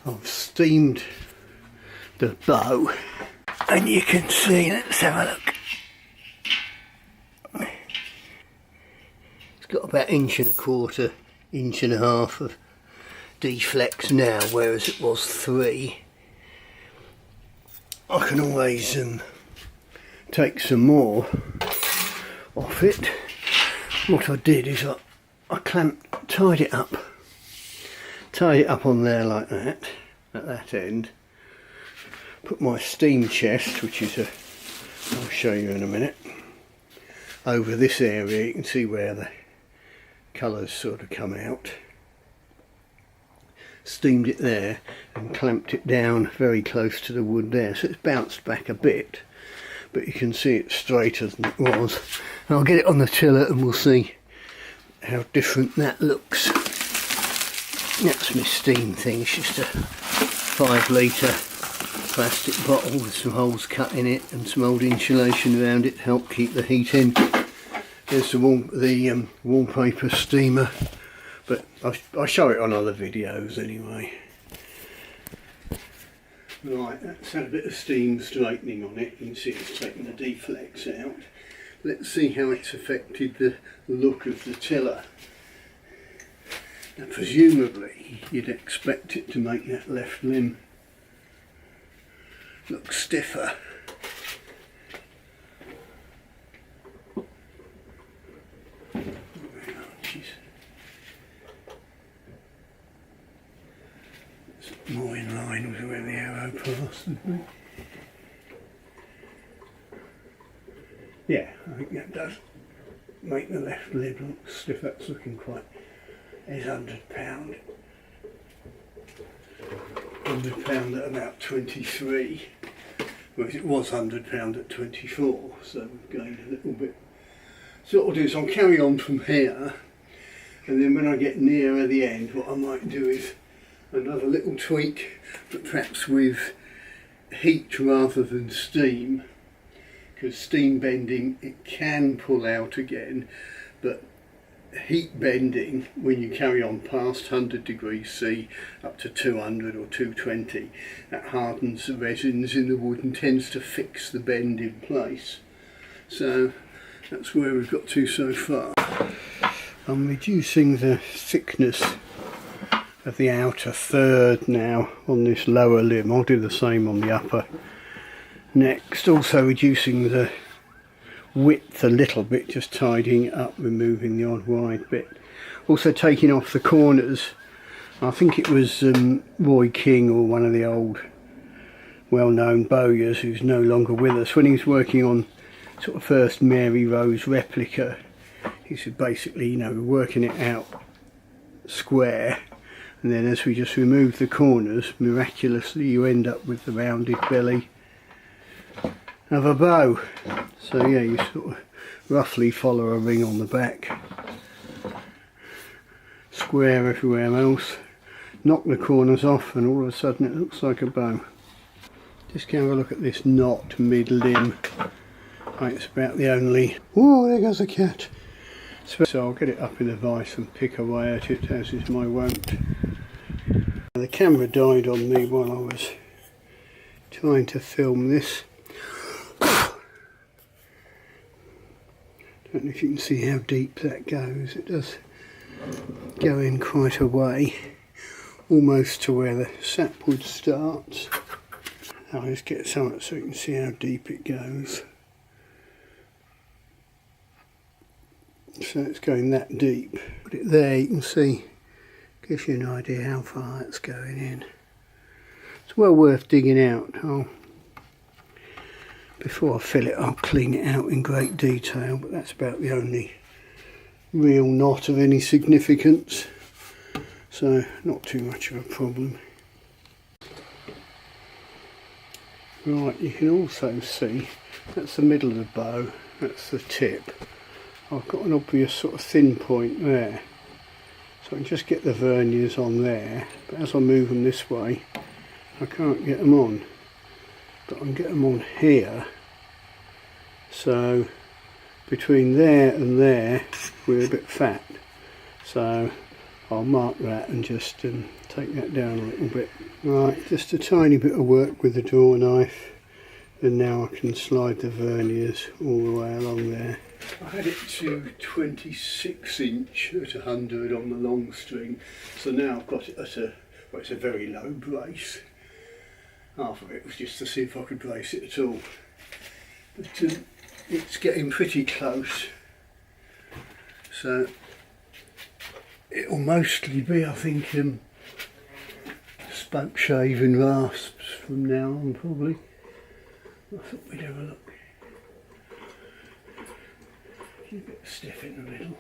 I've steamed the bow, and you can see, let's have a look. It's got about 1.25 inches, 1.5 of deflex now, whereas it was 3. I can always take some more off it. What I did is I tied it up on there like that, at that end. Put my steam chest, which is I'll show you in a minute, over this area. You can see where the colours sort of come out. Steamed it there and clamped it down very close to the wood there, so it's bounced back a bit, but you can see it's straighter than it was. And I'll get it on the tiller and we'll see how different that looks. That's my steam thing. It's just a 5 litre plastic bottle with some holes cut in it and some old insulation around it to help keep the heat in. There's the wallpaper steamer, but I'll show it on other videos anyway. Right, that's had a bit of steam straightening on it. You can see it's taken the deflex out. Let's see how it's affected the look of the tiller. Now, presumably you'd expect it to make that left limb look stiffer. It's more in line with where the arrow passed, I think. Yeah, I think that does make the left lid look stiff. That's looking quite... It's £100. £100 at about 23, whereas it was £100 at 24, so we've gained a little bit. So what I'll do is I'll carry on from here, and then when I get nearer the end, what I might do is another little tweak, but perhaps with heat rather than steam, because steam bending, it can pull out again, but heat bending, when you carry on past 100 degrees C up to 200 or 220, that hardens the resins in the wood and tends to fix the bend in place. So that's where we've got to so far. I'm reducing the thickness of the outer third now on this lower limb. I'll do the same on the upper next. Also reducing the width a little bit, just tidying it up, removing the odd wide bit. Also taking off the corners. I think it was Roy King, or one of the old well-known bowyers who's no longer with us, when he was working on sort of first Mary Rose replica, he said basically, you know, we're working it out square, and then as we just remove the corners, miraculously you end up with the rounded belly of a bow. So yeah, you sort of roughly follow a ring on the back, square everywhere else, knock the corners off, and all of a sudden it looks like a bow. Just have a look at this knot mid-limb. It's about the only... Oh, there goes a cat. So I'll get it up in a vice and pick away at it, as is my wont. The camera died on me while I was trying to film this. Don't know if you can see how deep that goes. It does go in quite a way, almost to where the sapwood starts. I'll just get some so you can see how deep it goes. So it's going that deep. Put it there, you can see, gives you an idea how far it's going in. It's well worth digging out. Before I fill it, I'll clean it out in great detail, but that's about the only real knot of any significance, so not too much of a problem. Right, you can also see that's the middle of the bow, that's the tip. I've got an obvious sort of thin point there, so I can just get the verniers on there, but as I move them this way I can't get them on. But I can get them on here, so between there and there we're a bit fat, so I'll mark that and just take that down a little bit. Right, just a tiny bit of work with the draw knife, and now I can slide the verniers all the way along there. I had it to 26 inch at 100 on the long string, so now I've got it at well, it's a very low brace. Half of it was just to see if I could brace it at all. But it's getting pretty close, so it'll mostly be, I think, spoke shaving rasps from now on, probably. I thought we'd have a look. A bit stiff in the middle.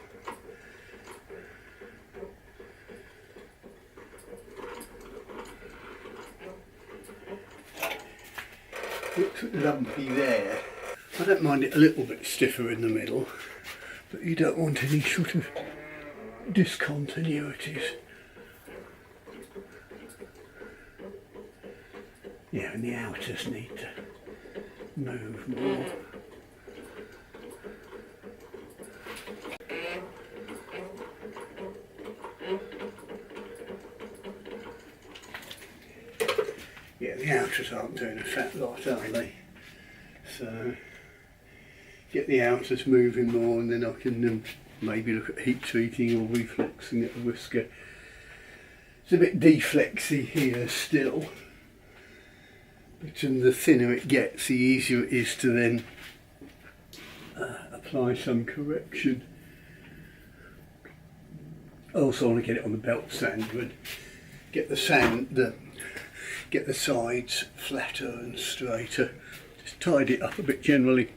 Looks lumpy there. I don't mind it a little bit stiffer in the middle, but you don't want any sort of discontinuities. Yeah, and the outers need to move more. Yeah, the outers aren't doing a fat lot, are they? So get the outers moving more, and then I can maybe look at heat treating or reflexing at the whisker. It's a bit deflexy here still, but the thinner it gets, the easier it is to then apply some correction. I also want to get it on the belt sander and get get the sides flatter and straighter. Just tidy it up a bit generally.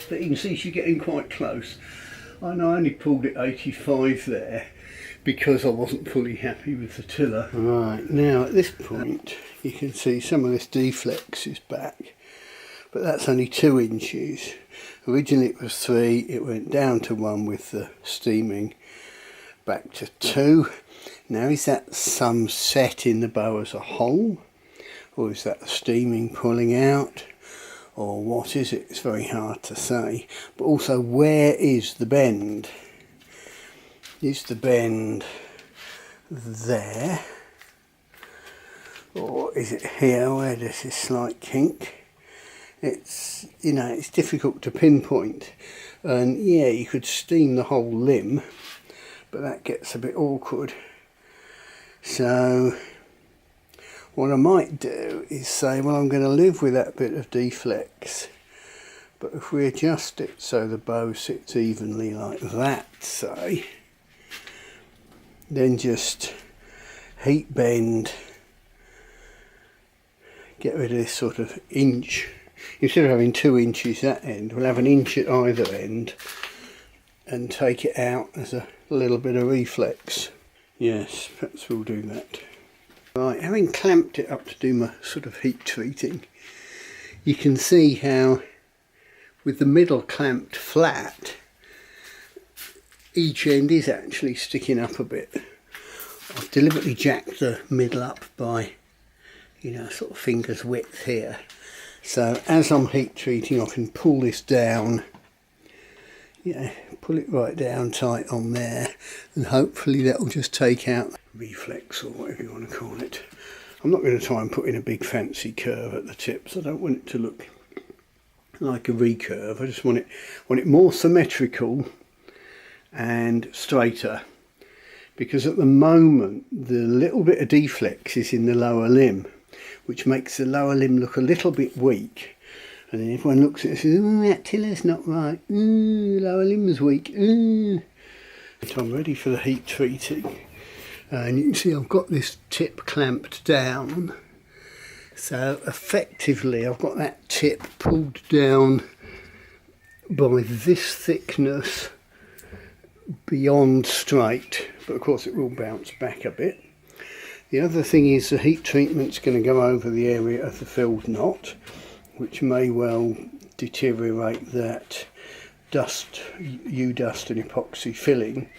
But you can see she's getting quite close. I know I only pulled it 85 there because I wasn't fully happy with the tiller. Right, now at this point you can see some of this deflex is back, but that's only 2 inches. Originally it was 3, it went down to 1 with the steaming, back to 2. Now is that some set in the bow as a whole, or is that the steaming pulling out, or what is it? It's very hard to say. But also, where is the bend? Is the bend there, or is it here where there's this slight kink? It's, you know, it's difficult to pinpoint, and yeah, you could steam the whole limb, but that gets a bit awkward. So what I might do is say, well, I'm going to live with that bit of deflex, but if we adjust it so the bow sits evenly like that, say, then just heat bend, get rid of this sort of inch. Instead of having 2 inches that end, we'll have an inch at either end and take it out as a little bit of reflex. Yes, perhaps we'll do that. Right, having clamped it up to do my sort of heat treating, you can see how with the middle clamped flat, each end is actually sticking up a bit. I've deliberately jacked the middle up by, you know, sort of finger's width here. So as I'm heat treating, I can pull this down, yeah, pull it right down tight on there, and hopefully that will just take out reflex or whatever you want to call it. I'm not going to try and put in a big fancy curve at the tips. I don't want it to look like a recurve. I just want it more symmetrical and straighter, because at the moment the little bit of deflex is in the lower limb, which makes the lower limb look a little bit weak. And then everyone looks at it and says, "Oh, that tiller's not right. Ooh, lower limb's weak. Ooh." So I'm ready for the heat treating. And you can see I've got this tip clamped down. So effectively I've got that tip pulled down by this thickness beyond straight. But of course it will bounce back a bit. The other thing is the heat treatment's going to go over the area of the filled knot, which may well deteriorate that dust, U-dust and epoxy filling.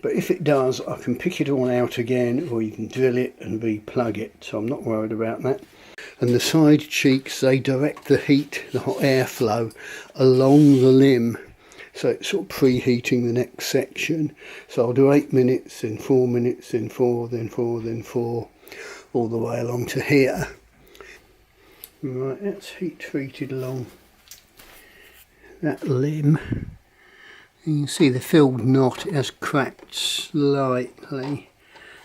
But if it does, I can pick it all out again, or you can drill it and re-plug it, so I'm not worried about that. And the side cheeks, they direct the heat, the hot airflow, along the limb, so it's sort of preheating the next section. So I'll do 8 minutes, then 4 minutes, then 4, then 4, then 4, all the way along to here. Right, that's heat treated along that limb. You can see the filled knot has cracked slightly,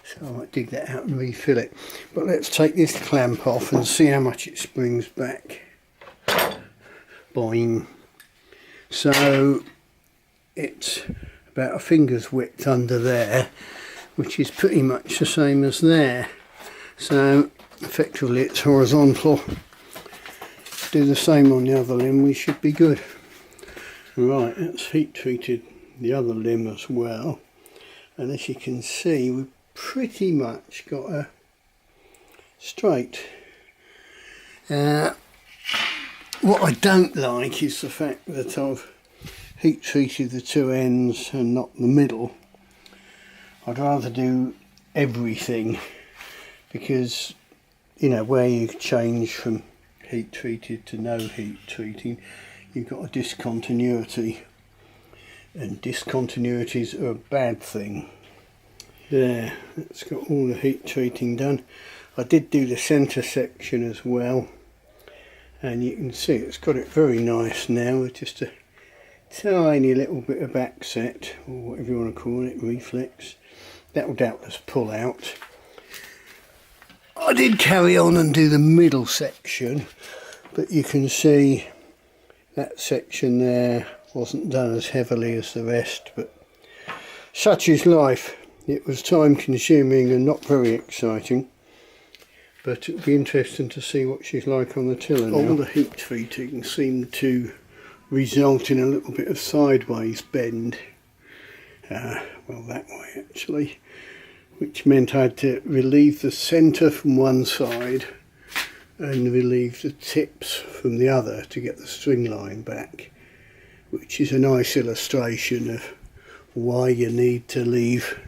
so I might dig that out and refill it. But let's take this clamp off and see how much it springs back. Boing. So it's about a finger's width under there, which is pretty much the same as there. So effectively it's horizontal. Do the same on the other limb, we should be good. Right, that's heat treated the other limb as well, and as you can see we've pretty much got a straight. What I don't like is the fact that I've heat treated the two ends and not the middle. I'd rather do everything, because you know, where you change from heat treated to no heat treating, you've got a discontinuity, and discontinuities are a bad thing. There, that's got all the heat treating done. I did do the centre section as well, and you can see it's got it very nice now with just a tiny little bit of backset, or whatever you want to call it, reflex. That will doubtless pull out. I did carry on and do the middle section, but you can see that section there wasn't done as heavily as the rest, but such is life. It was time consuming and not very exciting, but it'll be interesting to see what she's like on the tiller now. All the heat treating seemed to result in a little bit of sideways bend, well that way actually, which meant I had to relieve the centre from one side and relieve the tips from the other to get the string line back, which is a nice illustration of why you need to leave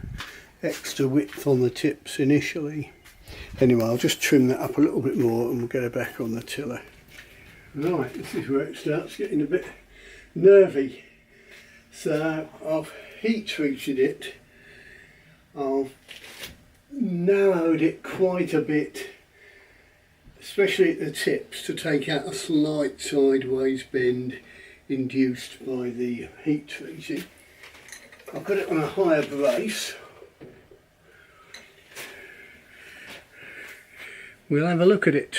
extra width on the tips initially. Anyway, I'll just trim that up a little bit more and we'll get her back on the tiller. Right, this is where it starts getting a bit nervy. So I've heat treated it, I've narrowed it quite a bit, especially at the tips, to take out a slight sideways bend induced by the heat treating. I'll put it on a higher brace. We'll have a look at it.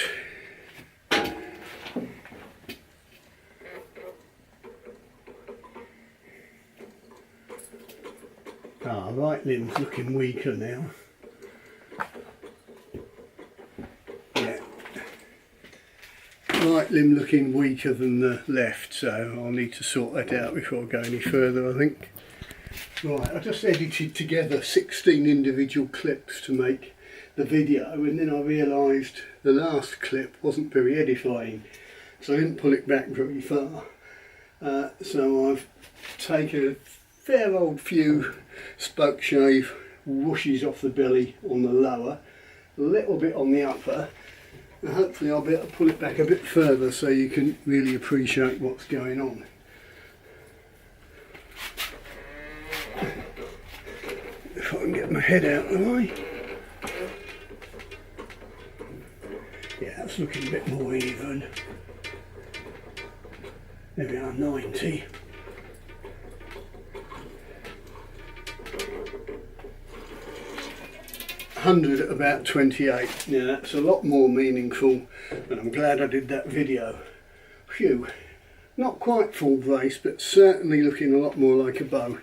Right limb's looking weaker now. Yeah. Right limb looking weaker than the left, so I'll need to sort that out before I go any further, I think. Right, I just edited together 16 individual clips to make the video, and then I realised the last clip wasn't very edifying, so I didn't pull it back very far. So I've taken a fair old few spoke shave whooshes off the belly on the lower, a little bit on the upper, and hopefully I'll be able to pull it back a bit further so you can really appreciate what's going on. If I can get my head out of the way. Yeah, that's looking a bit more even. There we are, 90. At about 28. Now that's a lot more meaningful, and I'm glad I did that video. Phew, not quite full brace, but certainly looking a lot more like a bow.